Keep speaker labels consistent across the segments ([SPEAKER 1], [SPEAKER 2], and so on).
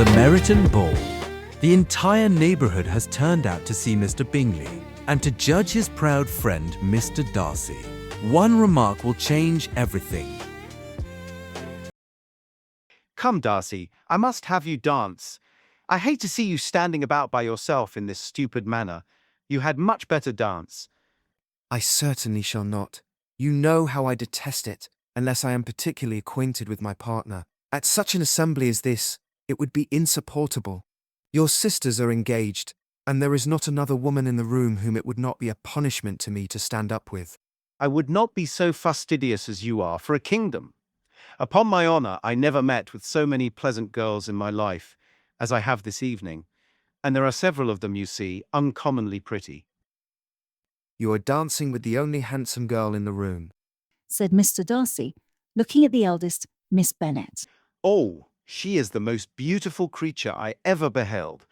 [SPEAKER 1] The Meryton Ball. The entire neighborhood has turned out to see Mr. Bingley and to judge his proud friend, Mr. Darcy. One remark will change everything.
[SPEAKER 2] Come, Darcy, I must have you dance. I hate to see you standing about by yourself in this stupid manner. You had much better dance.
[SPEAKER 3] I certainly shall not. You know how I detest it, unless I am particularly acquainted with my partner. At such an assembly as this, it would be insupportable. Your sisters are engaged, and there is not another woman in the room whom it would not be a punishment to me to stand up with.
[SPEAKER 2] I would not be so fastidious as you are for a kingdom. Upon my honor, I never met with so many pleasant girls in my life as I have this evening, and there are several of them, you see, uncommonly pretty.
[SPEAKER 3] You are dancing with the only handsome girl in the room,
[SPEAKER 4] said Mr. Darcy, looking at the eldest, Miss Bennet.
[SPEAKER 2] Oh, she is the most beautiful creature I ever beheld.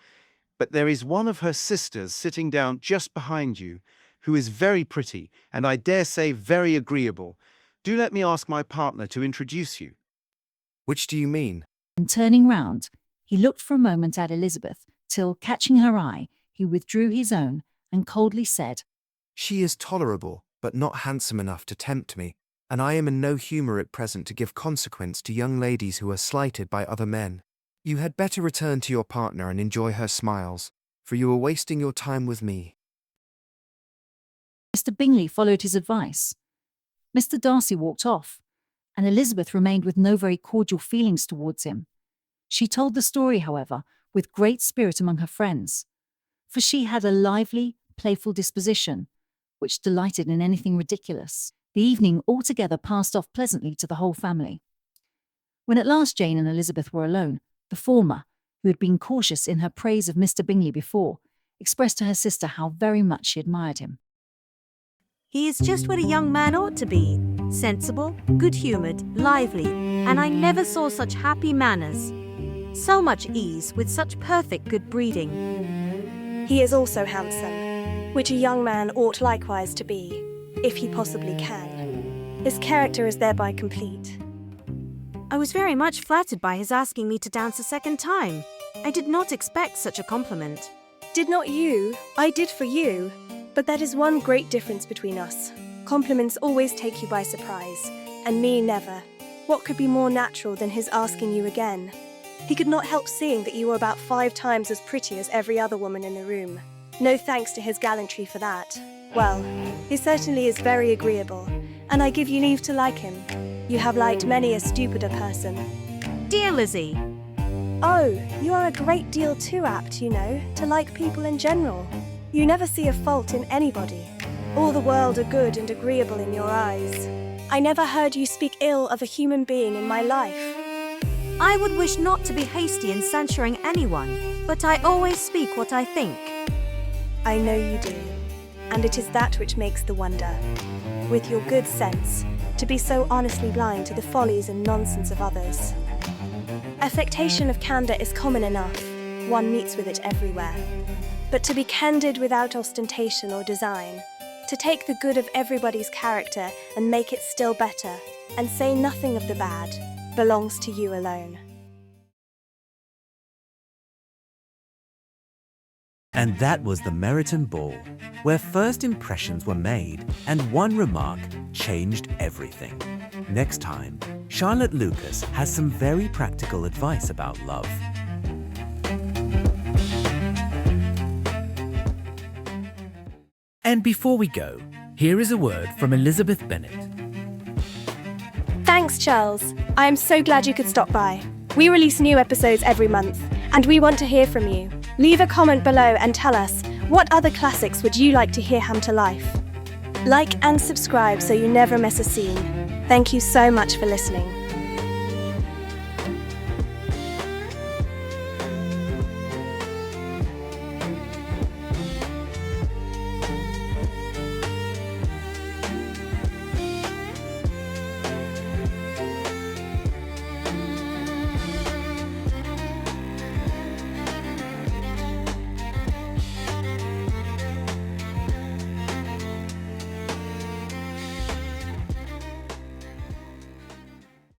[SPEAKER 2] But there is one of her sisters sitting down just behind you, who is very pretty, and I dare say very agreeable. Do let me ask my partner to introduce you.
[SPEAKER 3] Which do you mean?
[SPEAKER 4] And turning round, he looked for a moment at Elizabeth, till, catching her eye, he withdrew his own and coldly said,
[SPEAKER 3] She is tolerable, but not handsome enough to tempt me, and I am in no humour at present to give consequence to young ladies who are slighted by other men. You had better return to your partner and enjoy her smiles, for you are wasting your time with me.
[SPEAKER 4] Mr. Bingley followed his advice. Mr. Darcy walked off, and Elizabeth remained with no very cordial feelings towards him. She told the story, however, with great spirit among her friends, for she had a lively, playful disposition, which delighted in anything ridiculous. The evening altogether passed off pleasantly to the whole family. When at last Jane and Elizabeth were alone, the former, who had been cautious in her praise of Mr. Bingley before, expressed to her sister how very much she admired him.
[SPEAKER 5] He is just what a young man ought to be, sensible, good-humoured, lively, and I never saw such happy manners. So much ease, with such perfect good breeding.
[SPEAKER 6] He is also handsome, which a young man ought likewise to be, if he possibly can. His character is thereby complete.
[SPEAKER 5] I was very much flattered by his asking me to dance a second time. I did not expect such a compliment.
[SPEAKER 6] Did not you? I did for you. But that is one great difference between us. Compliments always take you by surprise, and me never. What could be more natural than his asking you again? He could not help seeing that you were about 5 times as pretty as every other woman in the room. No thanks to his gallantry for that. Well, he certainly is very agreeable, and I give you leave to like him. You have liked many a stupider person.
[SPEAKER 5] Dear Lizzie.
[SPEAKER 6] Oh, you are a great deal too apt, you know, to like people in general. You never see a fault in anybody. All the world are good and agreeable in your eyes. I never heard you speak ill of a human being in my life.
[SPEAKER 5] I would wish not to be hasty in censuring anyone, but I always speak what I think.
[SPEAKER 6] I know you do, and it is that which makes the wonder. With your good sense, to be so honestly blind to the follies and nonsense of others. Affectation of candour is common enough, one meets with it everywhere. But to be candid without ostentation or design, to take the good of everybody's character and make it still better, and say nothing of the bad, belongs to you alone.
[SPEAKER 1] And that was the Meryton Ball, where first impressions were made and one remark changed everything. Next time, Charlotte Lucas has some very practical advice about love. And before we go, here is a word from Elizabeth Bennet.
[SPEAKER 6] Thanks, Charles. I am so glad you could stop by. We release new episodes every month, and we want to hear from you. Leave a comment below and tell us, what other classics would you like to hear come to life? Like and subscribe so you never miss a scene. Thank you so much for listening.